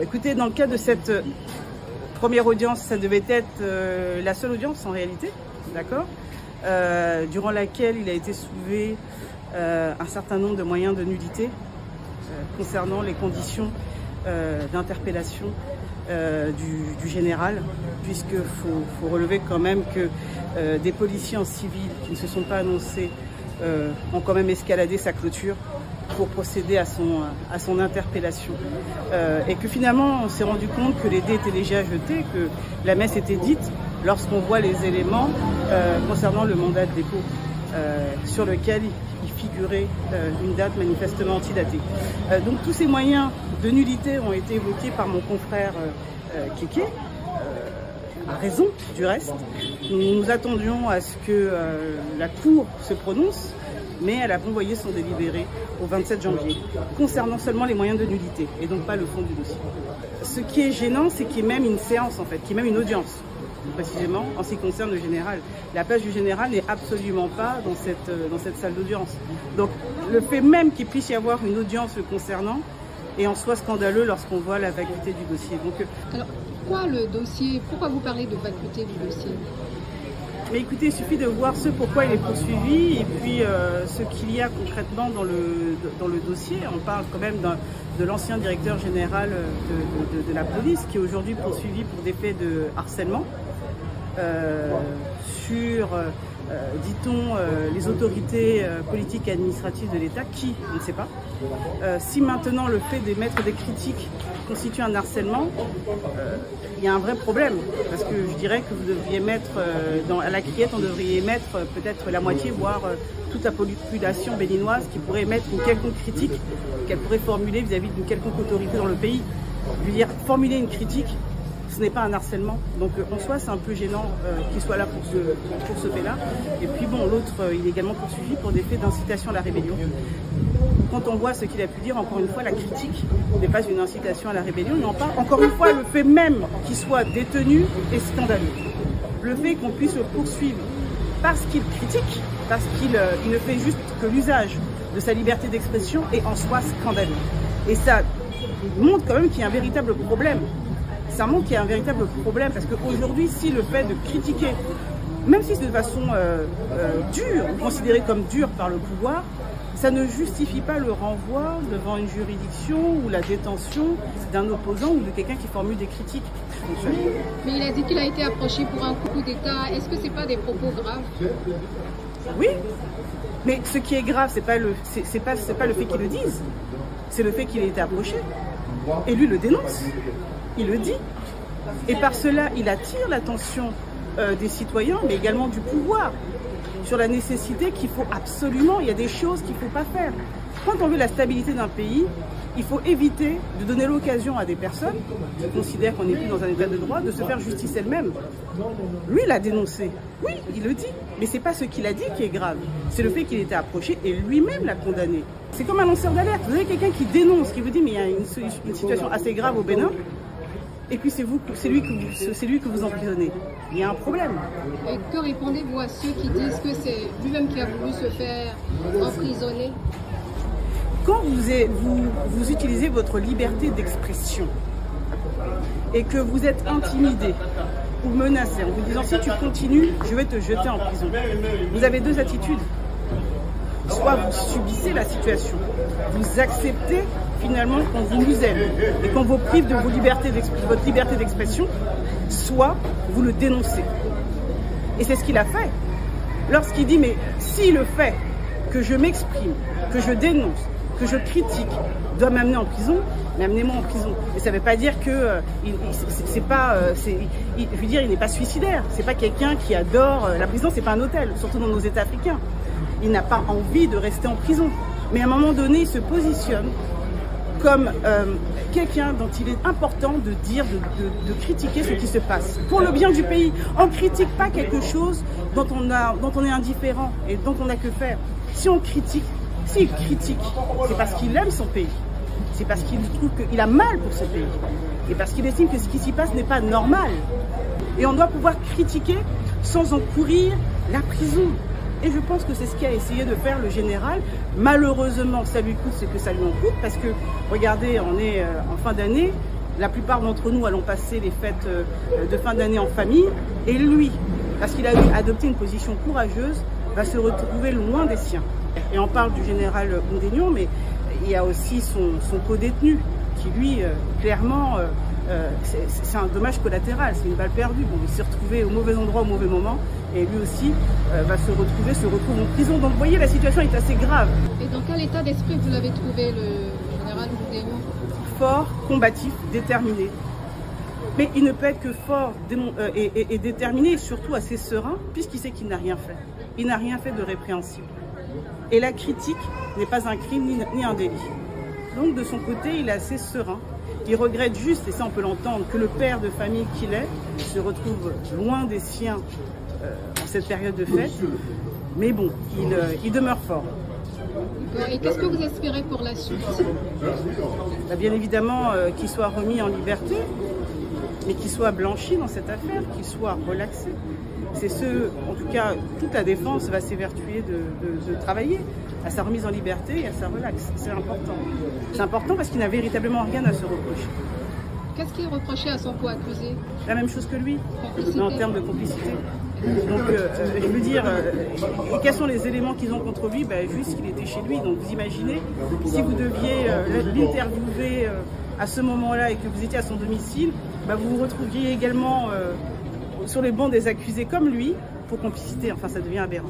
Écoutez, dans le cas de cette première audience, ça devait être la seule audience en réalité, d'accord, durant laquelle il a été soulevé un certain nombre de moyens de nullité concernant les conditions d'interpellation du général, puisqu'il faut relever quand même que des policiers en civil qui ne se sont pas annoncés ont quand même escaladé sa clôture pour procéder à son interpellation. Et que finalement, on s'est rendu compte que les dés étaient déjà jetés, que la messe était dite lorsqu'on voit les éléments concernant le mandat de dépôt sur lequel il figurait une date manifestement antidatée. Donc tous ces moyens de nullité ont été évoqués par mon confrère Kéké, à raison du reste. Nous attendions à ce que la Cour se prononce, mais elle a renvoyé son délibéré au 27 janvier, concernant seulement les moyens de nullité, et donc pas le fond du dossier. Ce qui est gênant, c'est qu'il y ait même une séance, en fait, qu'il y ait même une audience, précisément, en ce qui concerne le général. La place du général n'est absolument pas dans cette salle d'audience. Donc, le fait même qu'il puisse y avoir une audience le concernant est en soi scandaleux lorsqu'on voit la vacuité du dossier. Donc, alors, pourquoi le dossier, pourquoi vous parlez de vacuité du dossier ? Mais écoutez, il suffit de voir ce pourquoi il est poursuivi et puis ce qu'il y a concrètement dans le dossier. On parle quand même de l'ancien directeur général de la police qui est aujourd'hui poursuivi pour des faits de harcèlement sur, dit-on, les autorités politiques et administratives de l'État, qui, on ne sait pas. Si maintenant le fait d'émettre des critiques constitue un harcèlement, il y a un vrai problème, parce que je dirais que vous devriez mettre, à la criette, on devrait mettre peut-être la moitié, voire toute la population béninoise qui pourrait émettre une quelconque critique qu'elle pourrait formuler vis-à-vis d'une quelconque autorité dans le pays. Je veux dire, formuler une critique, ce n'est pas un harcèlement. Donc en soi, c'est un peu gênant qu'il soit là pour ce fait-là. Et puis bon, l'autre, il est également poursuivi pour des faits d'incitation à la rébellion. Quand on voit ce qu'il a pu dire, encore une fois, la critique n'est pas une incitation à la rébellion. Mais encore une fois, le fait même qu'il soit détenu est scandaleux. Le fait qu'on puisse le poursuivre parce qu'il critique, parce qu'il ne fait juste que l'usage de sa liberté d'expression est en soi scandaleux. Et ça montre quand même qu'il y a un véritable problème. Ça montre qu'il y a un véritable problème parce qu'aujourd'hui, si le fait de critiquer, même si c'est de façon dure, ou considéré comme dur par le pouvoir, ça ne justifie pas le renvoi devant une juridiction ou la détention d'un opposant ou de quelqu'un qui formule des critiques. Mais il a dit qu'il a été approché pour un coup d'État. Est-ce que ce n'est pas des propos graves? Oui, mais ce qui est grave, c'est pas le fait qu'il le dise, c'est le fait qu'il ait été approché. Et lui le dénonce, il le dit. Et par cela, il attire l'attention des citoyens, mais également du pouvoir, sur la nécessité qu'il faut absolument, il y a des choses qu'il ne faut pas faire. Quand on veut la stabilité d'un pays, il faut éviter de donner l'occasion à des personnes qui considèrent qu'on n'est plus dans un état de droit de se faire justice elles-mêmes. Lui, il a dénoncé. Oui, il le dit. Mais ce n'est pas ce qu'il a dit qui est grave. C'est le fait qu'il était approché et lui-même l'a condamné. C'est comme un lanceur d'alerte. Vous avez quelqu'un qui dénonce, qui vous dit mais il y a une situation assez grave au Bénin. Et puis c'est lui que vous emprisonnez. Il y a un problème. Et que répondez-vous à ceux qui disent que c'est lui-même qui a voulu se faire emprisonner? Quand vous utilisez votre liberté d'expression et que vous êtes intimidé ou menacé en vous disant si tu continues, je vais te jeter en prison, vous avez deux attitudes. Soit vous subissez la situation, vous acceptez finalement qu'on vous muselle et qu'on vous prive de votre liberté d'expression, soit vous le dénoncez. Et c'est ce qu'il a fait. Lorsqu'il dit, mais si le fait que je m'exprime, que je dénonce, que je critique, doit m'amener en prison, mais amenez-moi en prison. Et ça ne veut pas dire que je veux dire, il n'est pas suicidaire. C'est pas quelqu'un qui adore la prison, c'est pas un hôtel, surtout dans nos États africains. Il n'a pas envie de rester en prison. Mais à un moment donné, il se positionne comme quelqu'un dont il est important de dire, de critiquer ce qui se passe. Pour le bien du pays, on ne critique pas quelque chose dont on est indifférent et dont on n'a que faire. Si on critique, s'il critique, c'est parce qu'il aime son pays. C'est parce qu'il trouve qu'il a mal pour ce pays. Et parce qu'il estime que ce qui s'y passe n'est pas normal. Et on doit pouvoir critiquer sans encourir la prison. Et je pense que c'est ce qu'a essayé de faire le général. Malheureusement, ça lui coûte ce que ça lui en coûte, parce que, regardez, on est en fin d'année, La plupart d'entre nous allons passer les fêtes de fin d'année en famille. Et lui, parce qu'il a adopté une position courageuse, va se retrouver loin des siens. Et on parle du général Oundénion, mais il y a aussi son co-détenu, qui lui, clairement, c'est un dommage collatéral, c'est une balle perdue. Bon, il s'est retrouvé au mauvais endroit au mauvais moment, et lui aussi se retrouve en prison. Donc vous voyez, la situation est assez grave. Et dans quel état d'esprit vous l'avez trouvé, le général Oundénion? Fort, combatif, déterminé. Mais il ne peut être que fort et déterminé, et surtout assez serein, puisqu'il sait qu'il n'a rien fait. Il n'a rien fait de répréhensible. Et la critique n'est pas un crime ni un délit. Donc de son côté, il est assez serein. Il regrette juste, et ça on peut l'entendre, que le père de famille qu'il est se retrouve loin des siens en cette période de fête. Mais bon, il demeure fort. Et qu'est-ce que vous espérez pour la suite? Bien évidemment qu'il soit remis en liberté, mais qu'il soit blanchi dans cette affaire, qu'il soit relaxé. C'est en tout cas, toute la défense va s'évertuer de travailler à sa remise en liberté et à sa relaxe. C'est important. C'est important parce qu'il n'a véritablement rien à se reprocher. Qu'est-ce qui est reproché à son co-accusé? La même chose que lui, Complicité. en termes de complicité. Donc, je veux dire, quels sont les éléments qu'ils ont contre lui? Juste qu'il était chez lui. Donc, vous imaginez, si vous deviez l'interviewer à ce moment-là et que vous étiez à son domicile, vous vous retrouviez également sur les bancs des accusés comme lui pour complicité. Enfin, ça devient aberrant.